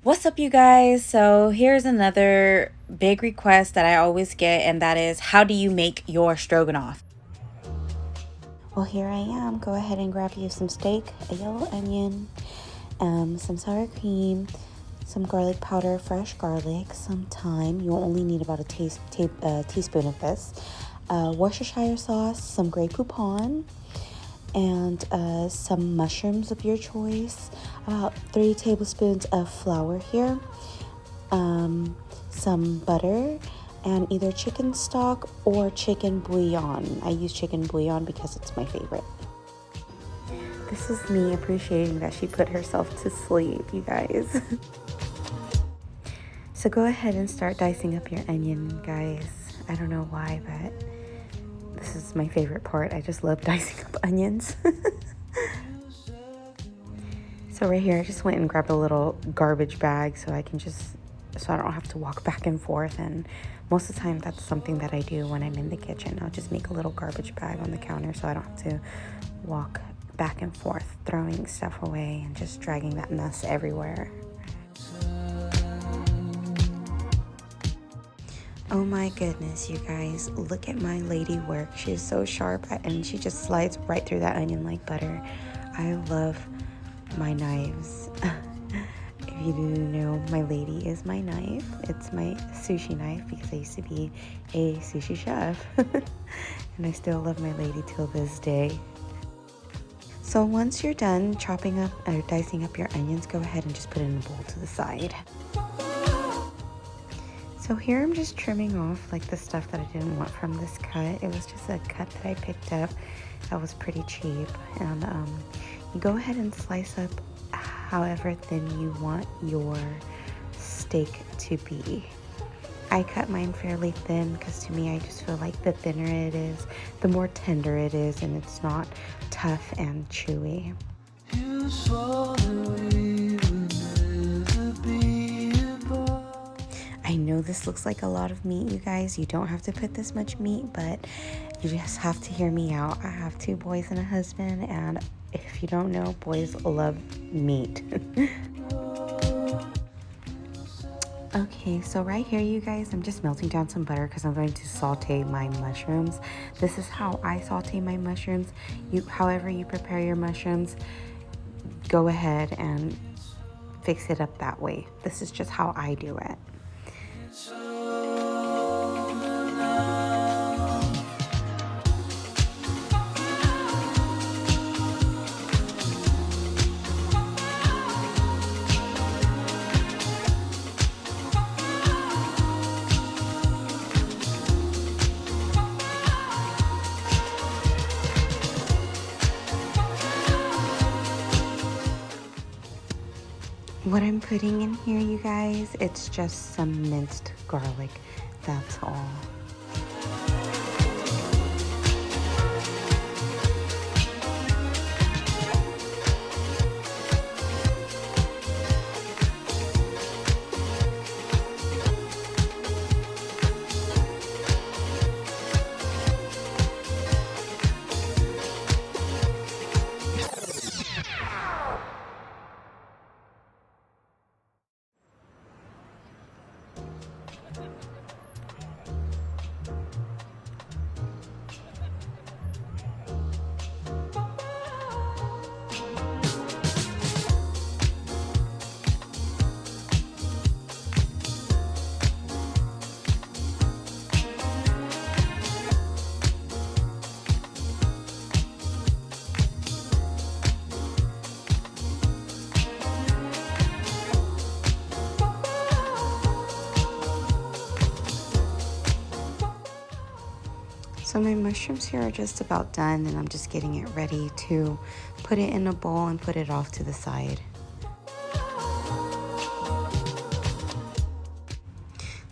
What's up, you guys? So here's another big request that I always get, and that is, how do you make your stroganoff? Well, here I am. Go ahead and grab you some steak, a yellow onion, some sour cream, some garlic powder, fresh garlic, some thyme. You'll only need about a teaspoon of this. Worcestershire sauce, some Grey Poupon, and some mushrooms of your choice. About 3 tablespoons of flour here. Some butter, and either chicken stock or chicken bouillon. I use chicken bouillon because it's my favorite. This is me appreciating that she put herself to sleep, you guys. So go ahead and start dicing up your onion, guys. I don't know why, but this is my favorite part. I just love dicing up onions. So right here, I just went and grabbed a little garbage bag so I don't have to walk back and forth. And most of the time, that's something that I do when I'm in the kitchen. I'll just make a little garbage bag on the counter so I don't have to walk back and forth, throwing stuff away and just dragging that mess everywhere. Oh my goodness, you guys, look at my lady work. She's so sharp and she just slides right through that onion like butter. I love my knives. If you didn't know, my lady is my knife. It's my sushi knife because I used to be a sushi chef. And I still love my lady till this day. So once you're done chopping up or dicing up your onions, go ahead and just put it in a bowl to the side. So here I'm just trimming off like the stuff that I didn't want from this cut. It was just a cut that I picked up that was pretty cheap. And you go ahead and slice up however thin you want your steak to be. I cut mine fairly thin because to me I just feel like the thinner it is, the more tender it is, and it's not tough and chewy. I know this looks like a lot of meat, you guys. You don't have to put this much meat, but you just have to hear me out. I have 2 boys and a husband, and if you don't know, boys love meat. Okay, so right here, you guys, I'm just melting down some butter because I'm going to saute my mushrooms. This is how I saute my mushrooms. However you prepare your mushrooms, go ahead and fix it up that way. This is just how I do it. What I'm putting in here, you guys, it's just some minced garlic. That's all. So my mushrooms here are just about done, and I'm just getting it ready to put it in a bowl and put it off to the side.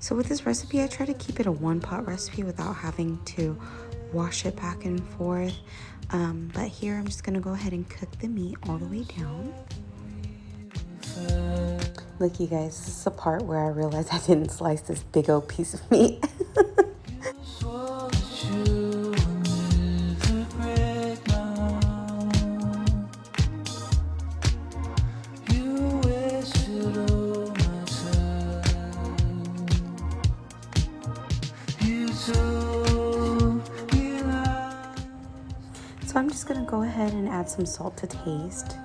So with this recipe, I try to keep it a 1-pot recipe without having to wash it back and forth. But here I'm just gonna go ahead and cook the meat all the way down. Look, you guys, this is the part where I realized I didn't slice this big old piece of meat. ahead and add some salt to taste.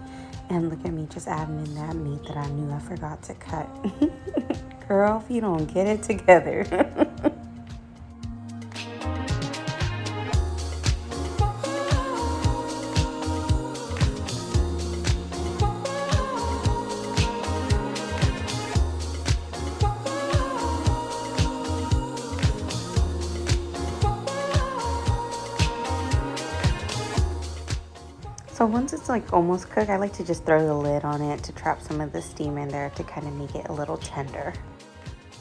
And look at me just adding in that meat that I knew I forgot to cut. Girl, if you don't get it together. So once it's like almost cooked, I like to just throw the lid on it to trap some of the steam in there to kind of make it a little tender.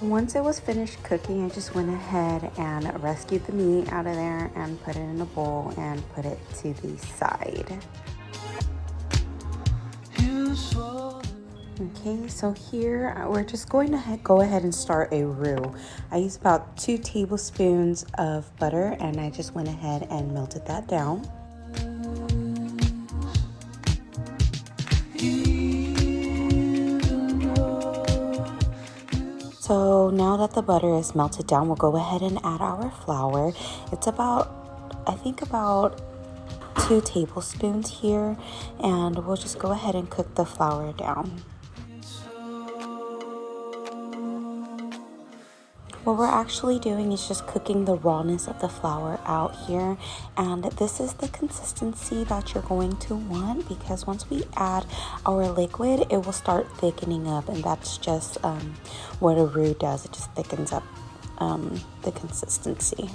Once it was finished cooking, I just went ahead and rescued the meat out of there and put it in a bowl and put it to the side. Okay, so here we're just going to go ahead and start a roux. I used about 2 tablespoons of butter and I just went ahead and melted that down. So now that the butter is melted down, we'll go ahead and add our flour. It's I think about 2 tablespoons here, and we'll just go ahead and cook the flour down. What we're actually doing is just cooking the rawness of the flour out here, and this is the consistency that you're going to want, because once we add our liquid, it will start thickening up, and that's just what a roux does. It just thickens up the consistency.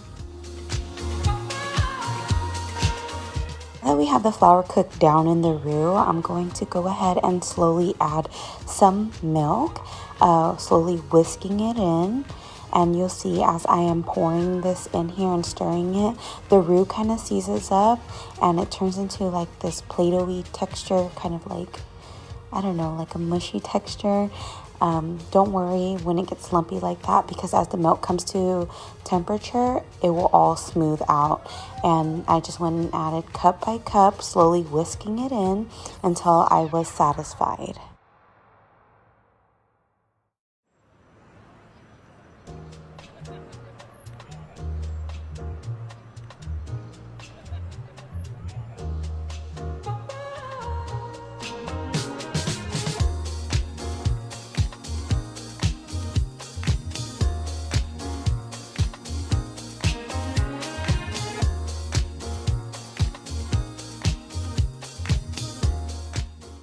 Now that we have the flour cooked down in the roux, I'm going to go ahead and slowly add some milk, slowly whisking it in. And you'll see as I am pouring this in here and stirring it, the roux kind of seizes up and it turns into like this Play-Doh-y texture, kind of like, I don't know, like a mushy texture. Don't worry when it gets lumpy like that, because as the milk comes to temperature, it will all smooth out. And I just went and added cup by cup, slowly whisking it in until I was satisfied.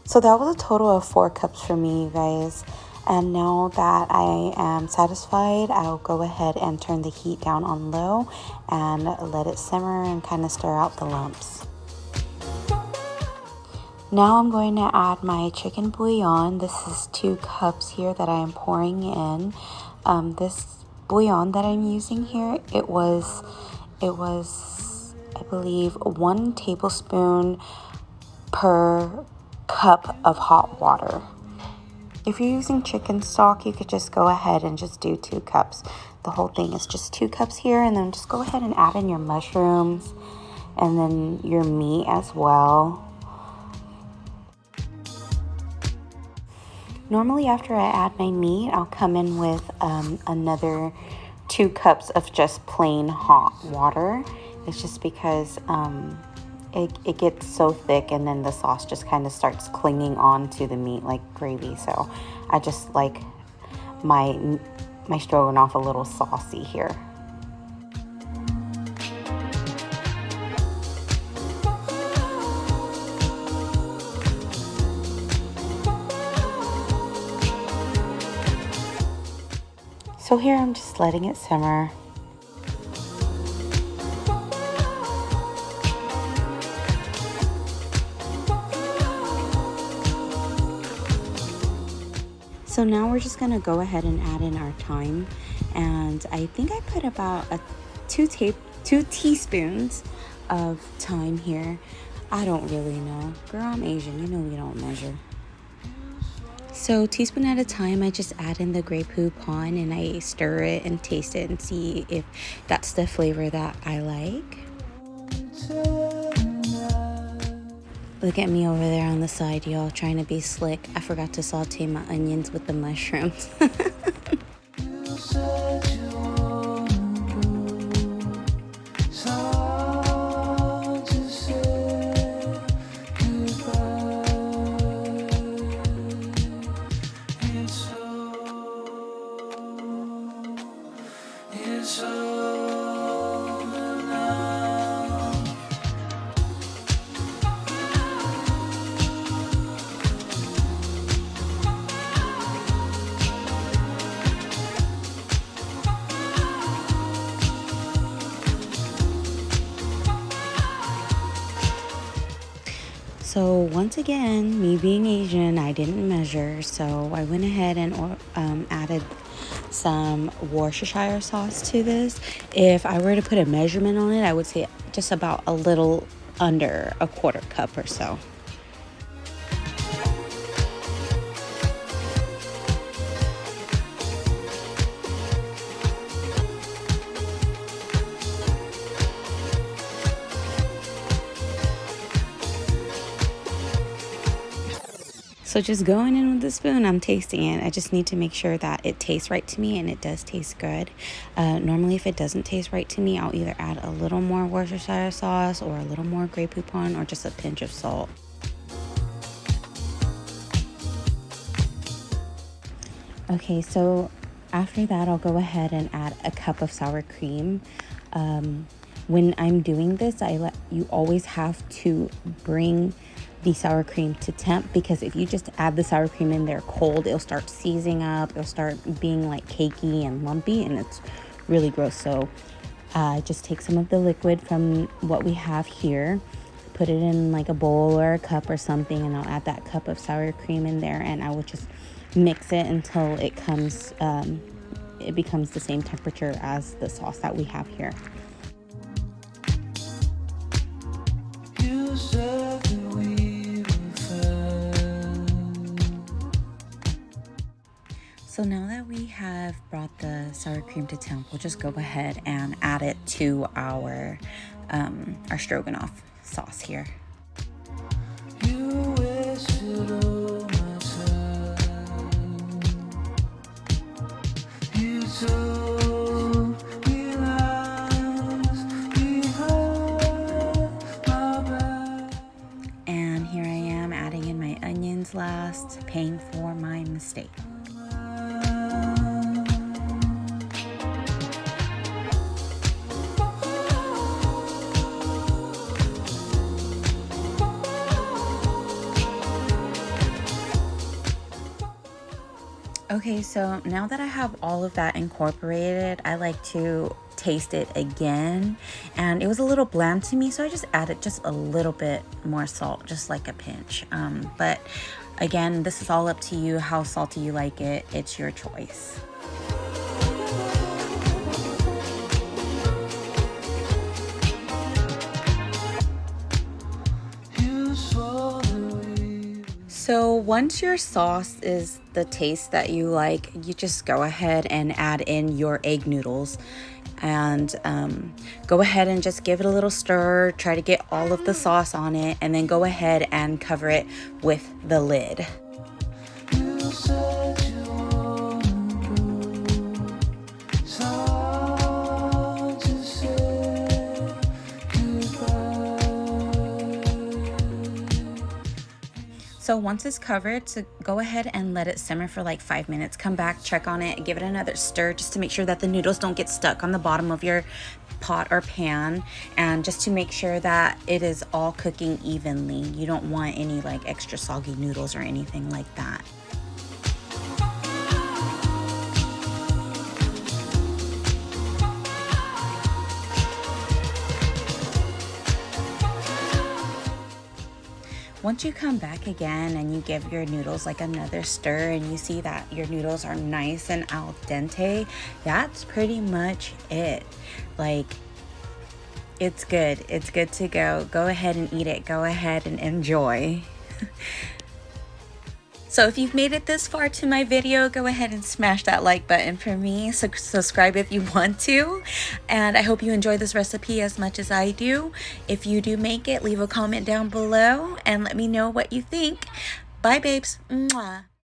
So that was a total of 4 cups for me, you guys. And now that I am satisfied, I'll go ahead and turn the heat down on low and let it simmer and kind of stir out the lumps. Now I'm going to add my chicken bouillon. This is 2 cups here that I am pouring in. This bouillon that I'm using here, it was I believe 1 tablespoon per cup of hot water. If you're using chicken stock, you could just go ahead and just do 2 cups. The whole thing is just 2 cups here, and then just go ahead and add in your mushrooms and then your meat as well. Normally after I add my meat, I'll come in with another 2 cups of just plain hot water. It's just because it gets so thick and then the sauce just kind of starts clinging on to the meat like gravy. So I just like my stroganoff a little saucy here. So here I'm just letting it simmer. So now we're just gonna go ahead and add in our thyme, and I think I put about 2 teaspoons of thyme here. I don't really know. Girl, I'm Asian, you know we don't measure. So teaspoon at a time, I just add in the Grey Poupon and I stir it and taste it and see if that's the flavor that I like. Look at me over there on the side, y'all, trying to be slick. I forgot to saute my onions with the mushrooms. So once again, me being Asian, I didn't measure, so I went ahead and added some Worcestershire sauce to this. If I were to put a measurement on it, I would say just about a little under a quarter cup or so. So just going in with the spoon, I'm tasting it. I just need to make sure that it tastes right to me, and it does taste good. Normally, if it doesn't taste right to me, I'll either add a little more Worcestershire sauce or a little more Grey Poupon or just a pinch of salt. Okay, so after that, I'll go ahead and add a cup of sour cream. When I'm doing this, you always have to bring the sour cream to temp, because if you just add the sour cream in there cold, it'll start seizing up, it'll start being like cakey and lumpy, and it's really gross. So just take some of the liquid from what we have here, put it in like a bowl or a cup or something, and I'll add that cup of sour cream in there, and I will just mix it until it becomes the same temperature as the sauce that we have here. So now that we have brought the sour cream to temp, we'll just go ahead and add it to our stroganoff sauce here. And here I am adding in my onions last, paying for my mistake. Okay, so now that I have all of that incorporated, I like to taste it again, and it was a little bland to me, so I just added just a little bit more salt, just like a pinch. But again, this is all up to you, how salty you like it. It's your choice. So once your sauce is the taste that you like, you just go ahead and add in your egg noodles, and go ahead and just give it a little stir, try to get all of the sauce on it, and then go ahead and cover it with the lid. So once it's covered, to go ahead and let it simmer for like 5 minutes. Come back, check on it, give it another stir just to make sure that the noodles don't get stuck on the bottom of your pot or pan, and just to make sure that it is all cooking evenly. You don't want any like extra soggy noodles or anything like that. Once you come back again and you give your noodles like another stir, and you see that your noodles are nice and al dente, that's pretty much it. Like, it's good. It's good to go. Go ahead and eat it. Go ahead and enjoy. So if you've made it this far to my video, go ahead and smash that like button for me. Subscribe if you want to. And I hope you enjoy this recipe as much as I do. If you do make it, leave a comment down below and let me know what you think. Bye, babes. Mwah.